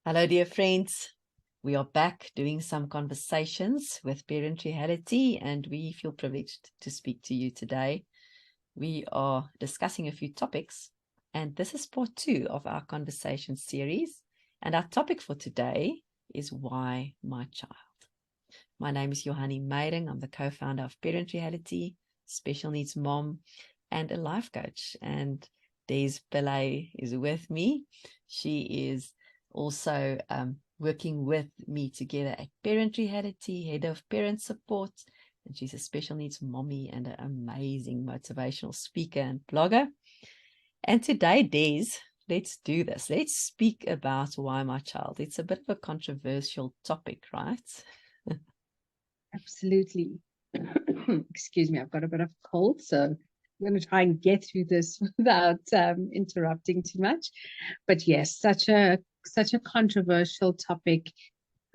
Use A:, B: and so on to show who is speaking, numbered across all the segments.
A: Hello, dear friends. We are back doing some conversations with Parent Reality, and we feel privileged to speak to you today. We are discussing a few topics, and this is part 2 of our conversation series. And our topic for today is Why My Child? My name is Johanni Meiring. I'm the co-founder of Parent Reality, special needs mom, and a life coach. And Pillay is with me. She is also working with me together at Parent Reality, head of parent support. And she's a special needs mommy and an amazing motivational speaker and blogger. And today, Des, let's do this. Let's speak about why my child. It's a bit of a controversial topic, right?
B: Absolutely. Excuse me, I've got a bit of a cold, so I'm going to try and get through this without interrupting too much. But yes, such a controversial topic.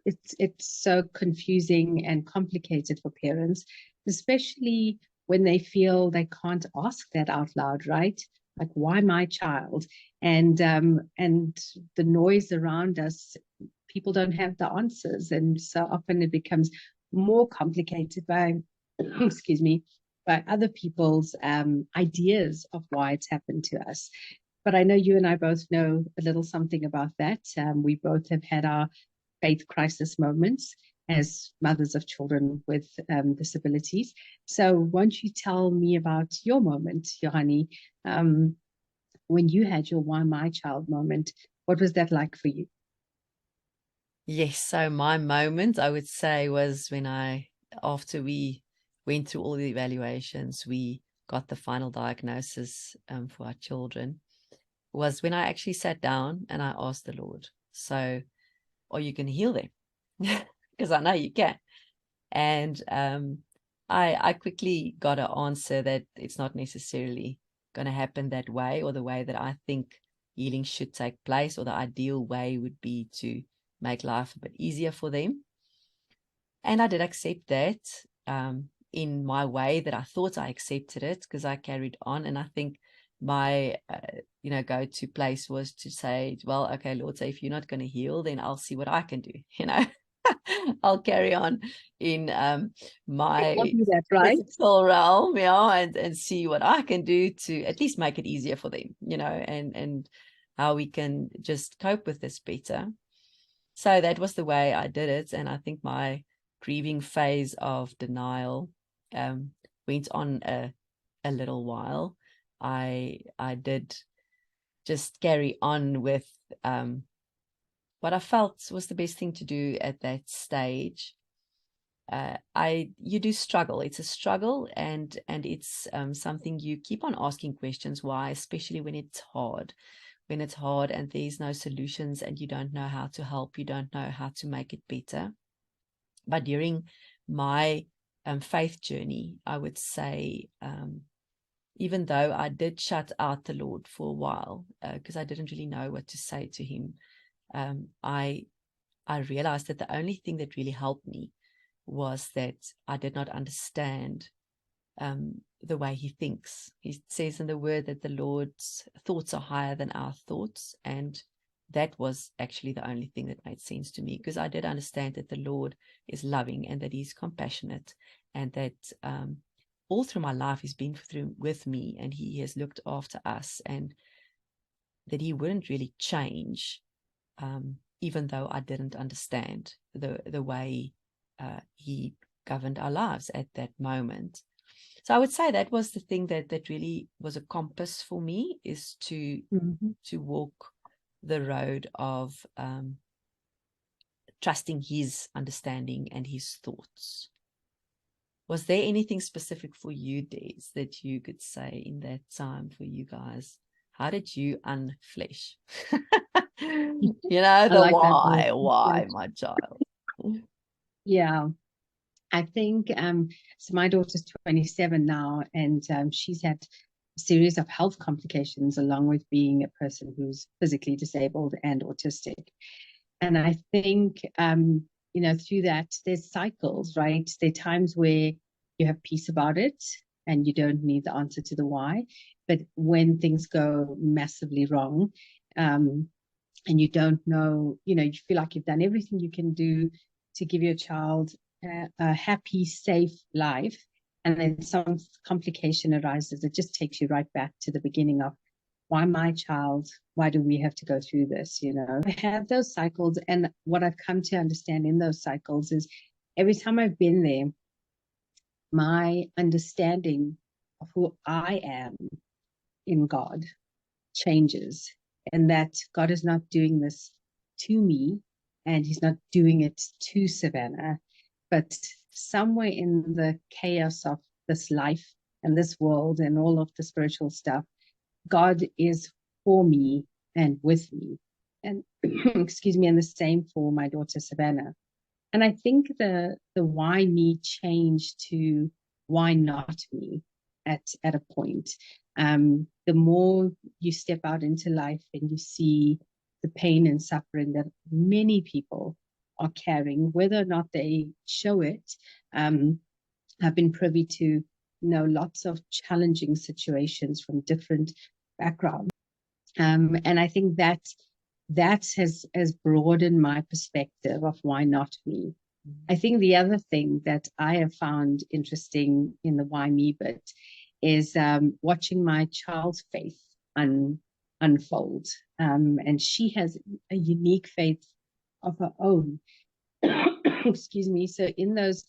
B: It's so confusing and complicated for parents, especially when they feel they can't ask that out loud, right? Like, why my child? And the noise around us, people don't have the answers, and so often it becomes more complicated by, excuse me, by other people's ideas of why it's happened to us. But I know you and I both know a little something about that. We both have had our faith crisis moments as mothers of children with disabilities. So, won't you tell me about your moment, Johanni, when you had your Why My Child moment? What was that like for you?
A: Yes, so my moment, I would say, was when after we went through all the evaluations, we got the final diagnosis for our children, was when I actually sat down and I asked the Lord, so are you going to heal them? Because I know you can. And I quickly got an answer that it's not necessarily going to happen that way, or the way that I think healing should take place, or the ideal way would be to make life a bit easier for them. And I did accept that in my way that I thought I accepted it, because I carried on. And I think my go-to place was to say, well, okay, Lord, so if you're not going to heal, then I'll see what I can do. I'll carry on in my
B: I'll do that, right?
A: physical realm, and see what I can do to at least make it easier for them, and how we can just cope with this better. So that was the way I did it. And I think my grieving phase of denial went on a little while. I did just carry on with what I felt was the best thing to do at that stage. You do struggle. It's a struggle, and it's something you keep on asking questions why, especially when it's hard. When it's hard and there's no solutions and you don't know how to help, you don't know how to make it better. But during my faith journey, I would say, even though I did shut out the Lord for a while, because I didn't really know what to say to him, I realized that the only thing that really helped me was that I did not understand the way he thinks. He says in the word that the Lord's thoughts are higher than our thoughts. And that was actually the only thing that made sense to me, because I did understand that the Lord is loving and that he's compassionate, and that all through my life he's been through with me, and he has looked after us, and that he wouldn't really change, even though I didn't understand the way he governed our lives at that moment. So I would say that was the thing that really was a compass for me, is to walk the road of trusting his understanding and his thoughts. Was there anything specific for you, Des, that you could say in that time for you guys? How did you unflesh?
B: I
A: The
B: like that word.
A: why, my child?
B: Yeah. I think so my daughter's 27 now, and she's had a series of health complications along with being a person who's physically disabled and autistic. And I think through that there's cycles, right? There are times where you have peace about it and you don't need the answer to the why. But when things go massively wrong, um, and you don't know, you feel like you've done everything you can do to give your child a happy, safe life. And then some complication arises. It just takes you right back to the beginning of, why my child? Why do we have to go through this? I have those cycles. And what I've come to understand in those cycles is every time I've been there, my understanding of who I am in God changes, and that God is not doing this to me, and he's not doing it to Savannah, but somewhere in the chaos of this life and this world and all of the spiritual stuff, God is for me and with me. And excuse me, and the same for my daughter Savannah. And I think the why me changed to why not me at a point. The more you step out into life and you see the pain and suffering that many people are carrying, whether or not they show it, I've been privy to lots of challenging situations from different backgrounds. And I think that has broadened my perspective of why not me. I think the other thing that I have found interesting in the why me bit is watching my child's faith unfold. And she has a unique faith of her own. Excuse me. So in those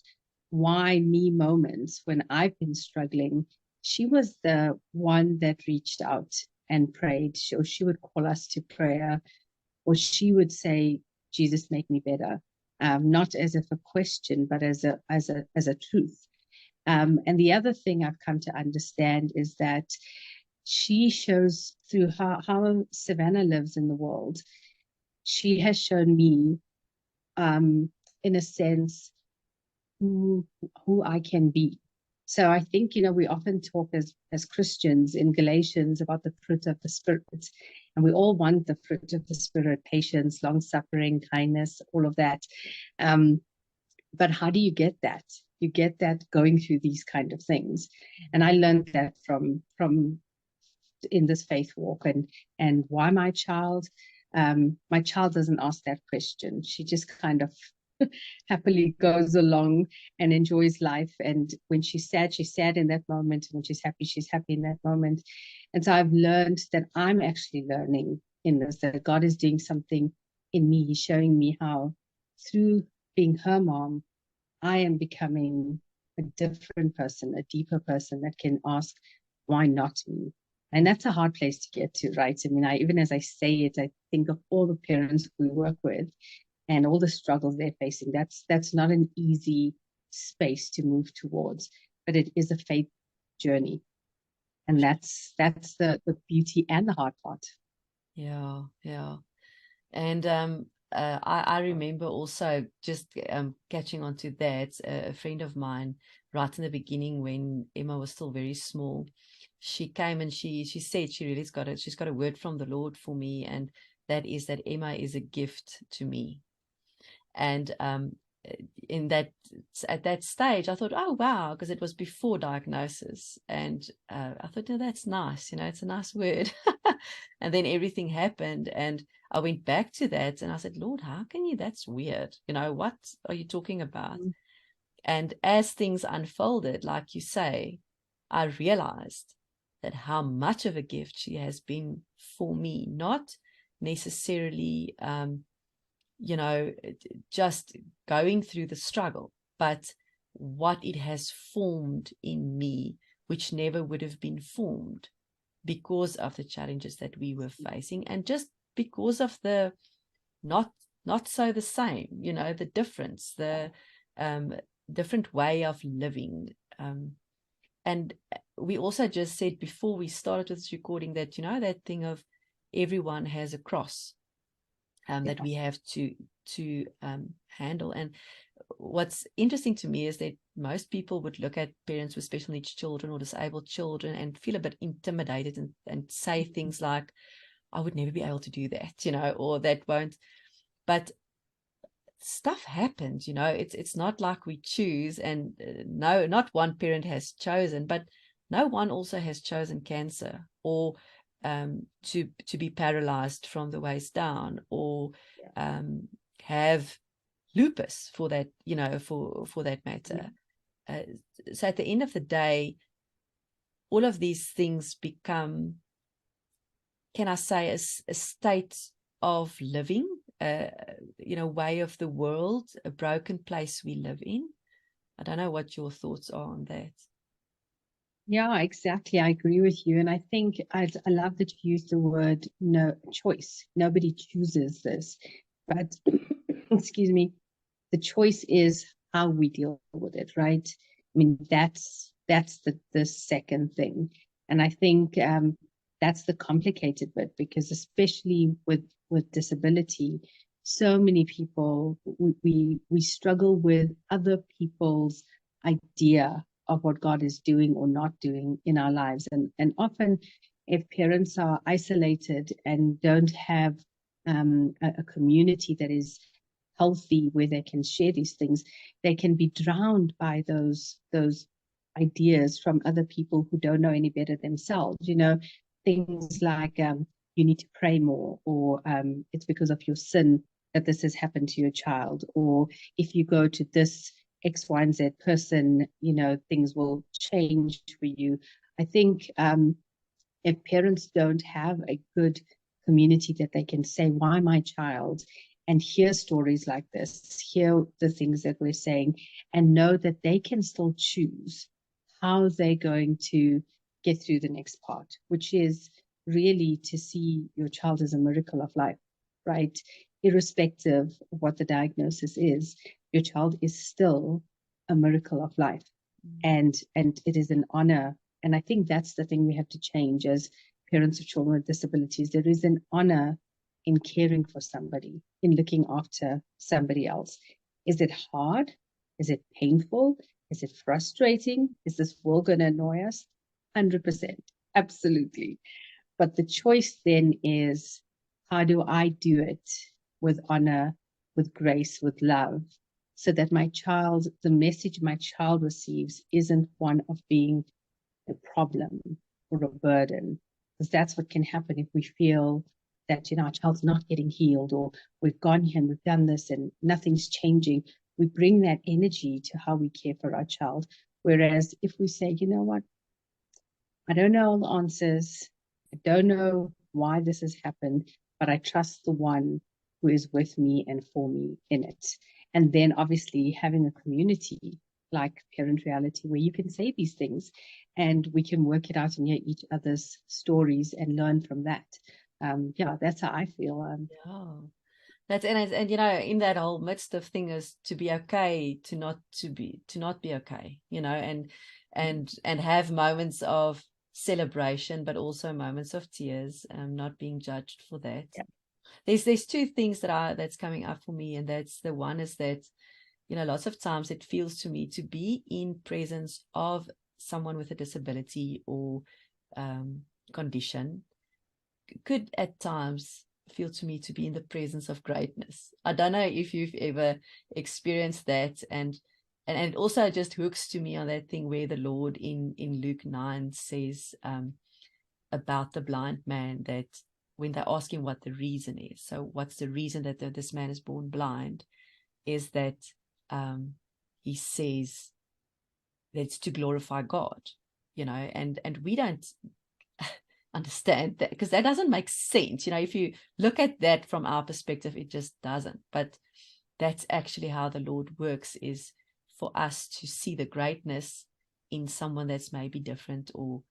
B: why me moments when I've been struggling, she was the one that reached out and prayed. Or she would call us to prayer, or she would say, Jesus, make me better. Not as if a question, but as a truth. And the other thing I've come to understand is that she shows through how Savannah lives in the world. She has shown me, in a sense, who I can be. So I think, we often talk as Christians in Galatians about the fruit of the Spirit, and we all want the fruit of the Spirit: patience, long suffering, kindness, all of that. But how do you get that? You get that going through these kind of things. And I learned that from in this faith walk. And why my child? My child doesn't ask that question. She just kind of happily goes along and enjoys life. And when she's sad in that moment. And when she's happy in that moment. And so I've learned that I'm actually learning in this, that God is doing something in me. He's showing me how, through being her mom, I am becoming a different person, a deeper person that can ask, why not me? And that's a hard place to get to, right? I mean, even as I say it, I think of all the parents we work with and all the struggles they're facing. That's not an easy space to move towards, but it is a faith journey. And that's the beauty and the hard part.
A: Yeah. And I remember also just catching on to that, a friend of mine, right in the beginning when Emma was still very small, she came and she said she really she's got a word from the Lord for me, and that is that Emma is a gift to me. And at that stage, I thought, oh wow, because it was before diagnosis, and I thought, no, that's nice, it's a nice word. And then everything happened, and I went back to that, and I said, Lord, how can you? That's weird. What are you talking about? Mm-hmm. And as things unfolded, like you say, I realized that how much of a gift she has been for me, not necessarily just going through the struggle, but what it has formed in me, which never would have been formed because of the challenges that we were facing, and just because of the not so the same, the difference, the different way of living. And we also just said before we started with this recording that, that thing of everyone has a cross that we have to handle. And what's interesting to me is that most people would look at parents with special needs children or disabled children and feel a bit intimidated and say things like, I would never be able to do that, or that won't. But stuff happens, it's not like we choose, and no, not one parent has chosen, but no one also has chosen cancer or to be paralyzed from the waist down, or have lupus for that, for that matter. So at the end of the day, all of these things become, can I say, a state of living, way of the world, a broken place we live in. I don't know what your thoughts are on that.
B: Yeah, exactly. I agree with you. And I think I love that you used the word no choice. Nobody chooses this, but excuse me, the choice is how we deal with it, right? I mean, that's the second thing. And I think that's the complicated bit, because especially with disability, so many people, we struggle with other people's idea of what God is doing or not doing in our lives. And often, if parents are isolated and don't have a community that is healthy, where they can share these things, they can be drowned by those ideas from other people who don't know any better themselves. Things like you need to pray more, or it's because of your sin that this has happened to your child, or if you go to this X, Y, and Z person, things will change for you. I think if parents don't have a good community that they can say, why my child, and hear stories like this, hear the things that we're saying, and know that they can still choose how they're going to get through the next part, which is really to see your child as a miracle of life, right? Irrespective of what the diagnosis is, your child is still a miracle of life. And it is an honor. And I think that's the thing we have to change as parents of children with disabilities. There is an honor in caring for somebody, in looking after somebody else. Is it hard? Is it painful? Is it frustrating? Is this world going to annoy us? 100%. Absolutely. But the choice then is, how do I do it with honor, with grace, with love, so that the message my child receives isn't one of being a problem or a burden. Because that's what can happen if we feel that, our child's not getting healed, or we've gone here and we've done this and nothing's changing. We bring that energy to how we care for our child. Whereas if we say, you know what, I don't know all the answers, I don't know why this has happened, but I trust the one who is with me and for me in it. And then obviously having a community like Parent Reality, where you can say these things and we can work it out and hear each other's stories and learn from that. That's how I feel.
A: Yeah. That's and in that whole midst of things, to be okay, to not be okay, and have moments of celebration, but also moments of tears, not being judged for that.
B: Yeah.
A: There's two things that's coming up for me, and that's the one is that, lots of times it feels to me to be in presence of someone with a disability or condition could at times feel to me to be in the presence of greatness. I don't know if you've ever experienced that, and it also just hooks to me on that thing where the Lord in Luke 9 says about the blind man, that when they ask him what the reason is, so what's the reason that this man is born blind, is that he says that's to glorify God, and we don't understand that, because that doesn't make sense. If you look at that from our perspective, it just doesn't. But that's actually how the Lord works, is for us to see the greatness in someone that's maybe different, or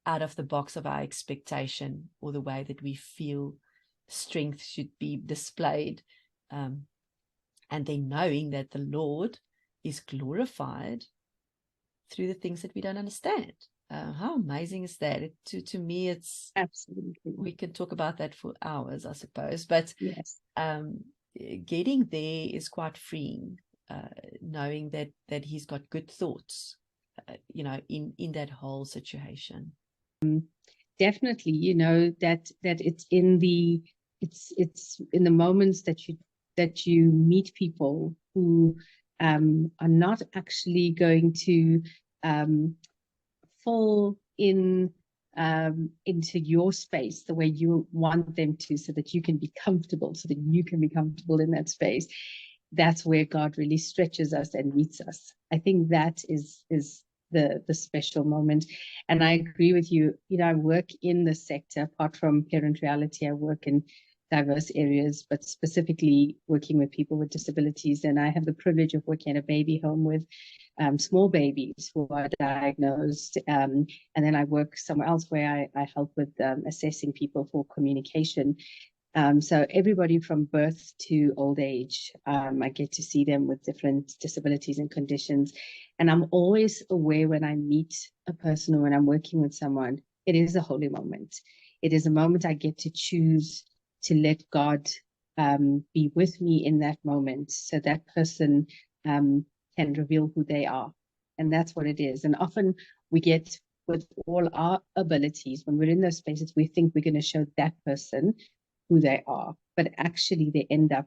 A: out of the box of our expectation, or the way that we feel strength should be displayed, and then knowing that the Lord is glorified through the things that we don't understand. How amazing is that? To me, it's
B: absolutely.
A: We can talk about that for hours, I suppose. But
B: yes,
A: getting there is quite freeing, knowing that He's got good thoughts, in that whole situation.
B: Definitely, that it's in the moments that you meet people who are not actually going to fall in into your space the way you want them to, so that you can be comfortable, so that you can be comfortable in that space. That's where God really stretches us and meets us. I think that is the special moment. And I agree with you. You know, I work in the sector, apart from Parent Reality, I work in diverse areas, but specifically working with people with disabilities. And I have the privilege of working at a baby home with small babies who are diagnosed. And then I work somewhere else where I help with assessing people for communication. So everybody from birth to old age, I get to see them with different disabilities and conditions. And I'm always aware when I meet a person or when I'm working with someone, it is a holy moment. It is a moment I get to choose to let God be with me in that moment, so that person can reveal who they are. And that's what it is. And often we get, with all our abilities, when we're in those spaces, we think we're going to show that person who they are, but actually they end up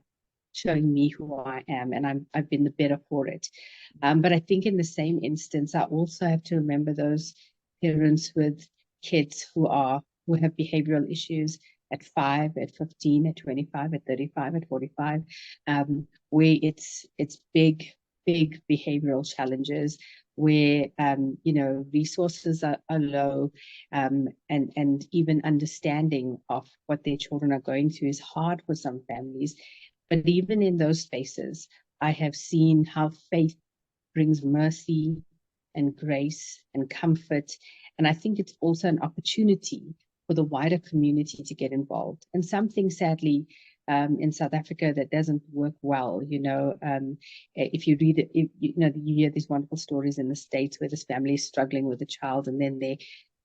B: showing me who I am, and I've been the better for it. But I think in the same instance, I also have to remember those parents with kids who have behavioral issues at 5, at 15, at 25, at 35, at 45, where it's big behavioral challenges, where you know, resources are low, and even understanding of what their children are going through is hard for some families. But even in those spaces, I have seen how faith brings mercy and grace and comfort. And I think it's also an opportunity for the wider community to get involved. And something, sadly, in South Africa that doesn't work well. You know, if you read it, you know, you hear these wonderful stories in the States where this family is struggling with a child, and then their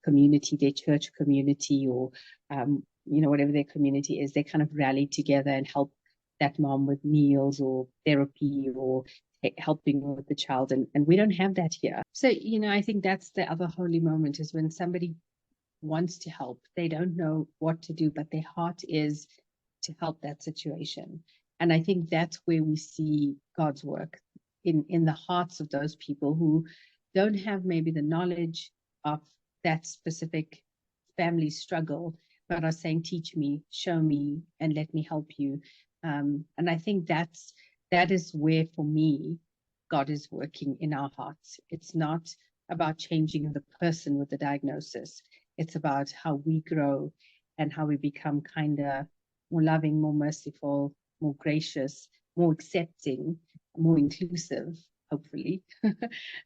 B: community, their church community, or you know, whatever their community is, they kind of rally together and help that mom with meals or therapy or helping with the child. And we don't have that here. So, you know, I think that's the other holy moment, is when somebody wants to help. They don't know what to do, but their heart is to help that situation. And I think that's where we see God's work, in the hearts of those people who don't have maybe the knowledge of that specific family struggle, but are saying, teach me, show me, and let me help you. And I think that is where, for me, God is working in our hearts. It's not about changing the person with the diagnosis. It's about how we grow and how we become kinder, more loving, more merciful, more gracious, more accepting, more inclusive, hopefully.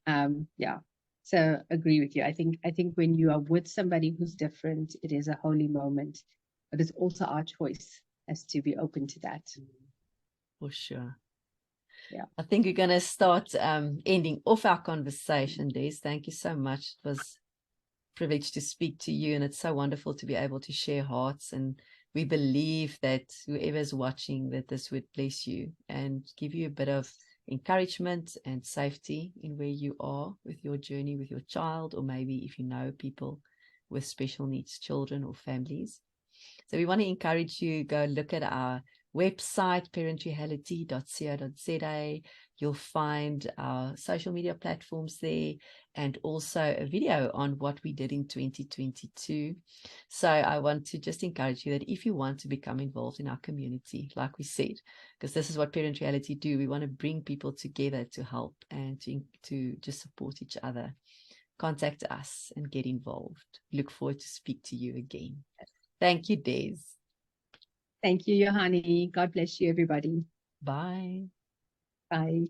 B: Yeah. So agree with you. I think when you are with somebody who's different, it is a holy moment, but it's also our choice as to be open to that.
A: For sure.
B: Yeah.
A: I think we're going to start ending off our conversation, Des. Thank you so much. It was a privilege to speak to you, and it's so wonderful to be able to share hearts. And we believe that whoever's watching, that this would bless you and give you a bit of encouragement and safety in where you are with your journey with your child, or maybe if you know people with special needs children or families. So we want to encourage you, go look at our website, parentreality.co.za. You'll find our social media platforms there, and also a video on what we did in 2022. So I want to just encourage you that if you want to become involved in our community, like we said, because this is what Parent Reality do, we want to bring people together to help and to just support each other. Contact us and get involved. Look forward to speak to you again. Thank you, Des.
B: Thank you, Johanni. God bless you, everybody.
A: Bye.
B: Bye.